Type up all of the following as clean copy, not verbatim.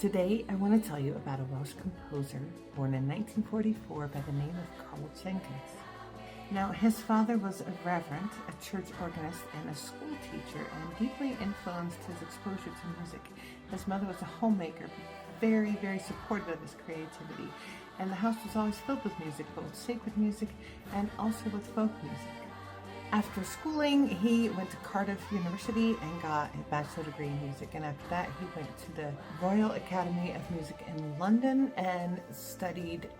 Today, I want to tell you about a Welsh composer born in 1944 by the name of Karl Jenkins. Now, his father was a reverend, a church organist, and a school teacher, and deeply influenced his exposure to music. His mother was a homemaker, very, very supportive of his creativity, and the house was always filled with music, both sacred music and also with folk music. After schooling, he went to Cardiff University and got a bachelor degree in music, and after that he went to the Royal Academy of Music in London and studied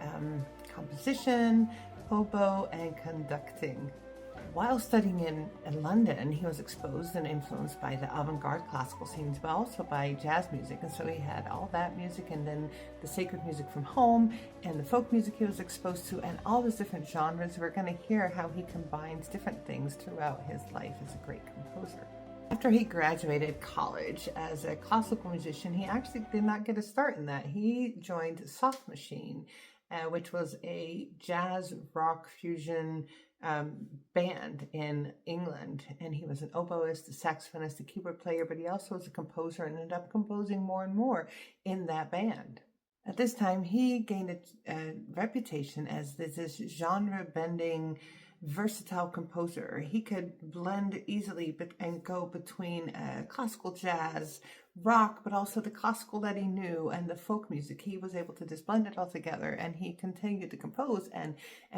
composition, oboe, and conducting. While studying in London, he was exposed and influenced by the avant-garde classical scenes, but also by jazz music, and so he had all that music and then the sacred music from home and the folk music he was exposed to and all those different genres. We're going to hear how he combines different things throughout his life as a great composer. After he graduated college as a classical musician, he actually did not get a start in that. He joined Soft Machine, which was a jazz rock fusion band in England, and he was an oboist, a saxophonist, a keyboard player, but he also was a composer and ended up composing more and more in that band. At this time, he gained a reputation as this genre-bending, versatile composer. He could blend easily and go between classical jazz, rock, but also the classical that he knew and the folk music. He was able to just blend it all together, and he continued to compose and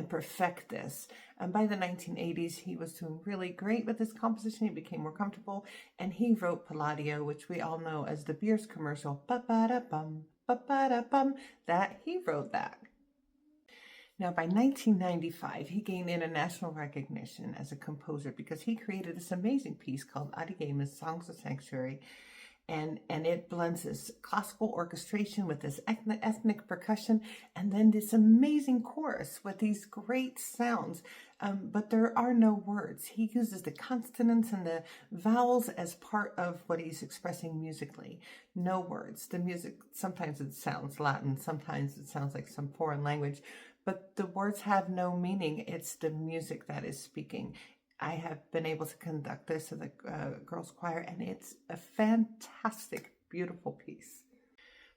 perfect this. And by the 1980s, he was doing really great with his composition. He became more comfortable, and he wrote Palladio, which we all know as the Beers commercial, ba-ba-da-bum, ba-ba-da-bum, that he wrote that. Now, by 1995, he gained international recognition as a composer because he created this amazing piece called Adigemas, Songs of Sanctuary, and it blends this classical orchestration with this ethnic percussion, and then this amazing chorus with these great sounds, but there are no words. He uses the consonants and the vowels as part of what he's expressing musically. No words. The music, sometimes it sounds Latin, sometimes it sounds like some foreign language, but the words have no meaning. It's the music that is speaking. I have been able to conduct this with a girls' choir, and it's a fantastic, beautiful piece.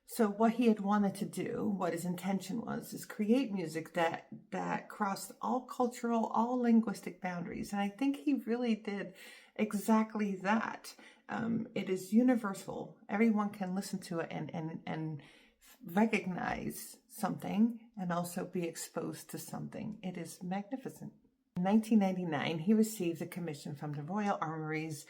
So what he had wanted to do, what his intention was, is create music that crossed all cultural, all linguistic boundaries. And I think he really did exactly that. It is universal. Everyone can listen to it and recognize something and also be exposed to something. It is magnificent. In 1999, he received a commission from the Royal Armouries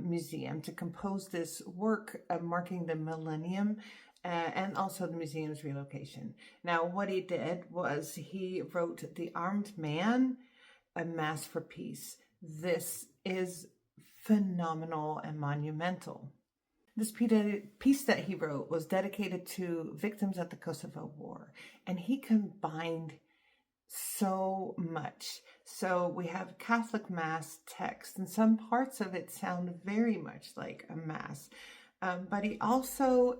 Museum to compose this work marking the millennium and also the museum's relocation. Now, what he did was he wrote The Armed Man, a Mass for Peace. This is phenomenal and monumental. This piece that he wrote was dedicated to victims of the Kosovo War, and he combined so much. So we have Catholic Mass text, and some parts of it sound very much like a Mass, but he also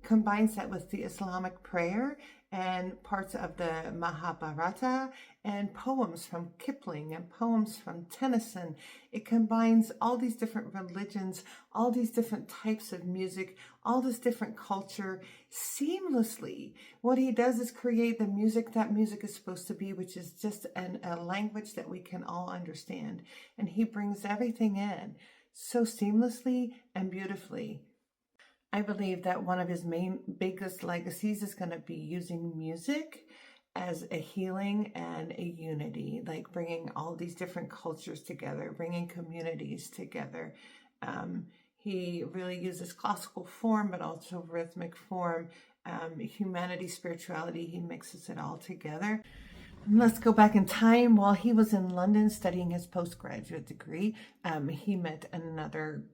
combines that with the Islamic prayer and parts of the Mahabharata and poems from Kipling and poems from Tennyson. It combines all these different religions, all these different types of music, all this different culture seamlessly. What he does is create the music that music is supposed to be, which is just a language that we can all understand. And he brings everything in so seamlessly and beautifully. I believe that one of his biggest legacies is going to be using music as a healing and a unity, like bringing all these different cultures together, bringing communities together. He really uses classical form, but also rhythmic form, humanity, spirituality. He mixes it all together. Let's go back in time. While he was in London studying his postgraduate degree, he met another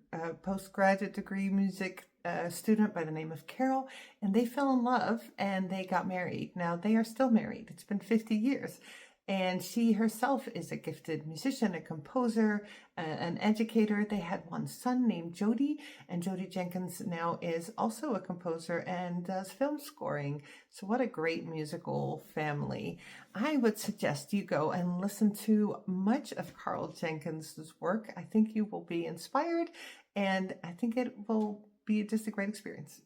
postgraduate degree music student by the name of Carol, and they fell in love and they got married. Now they are still married. It's been 50 years. And she herself is a gifted musician, a composer, an educator. They had one son named Jody, and Jody Jenkins now is also a composer and does film scoring. So what a great musical family. I would suggest you go and listen to much of Karl Jenkins' work. I think you will be inspired, and I think it will be just a great experience.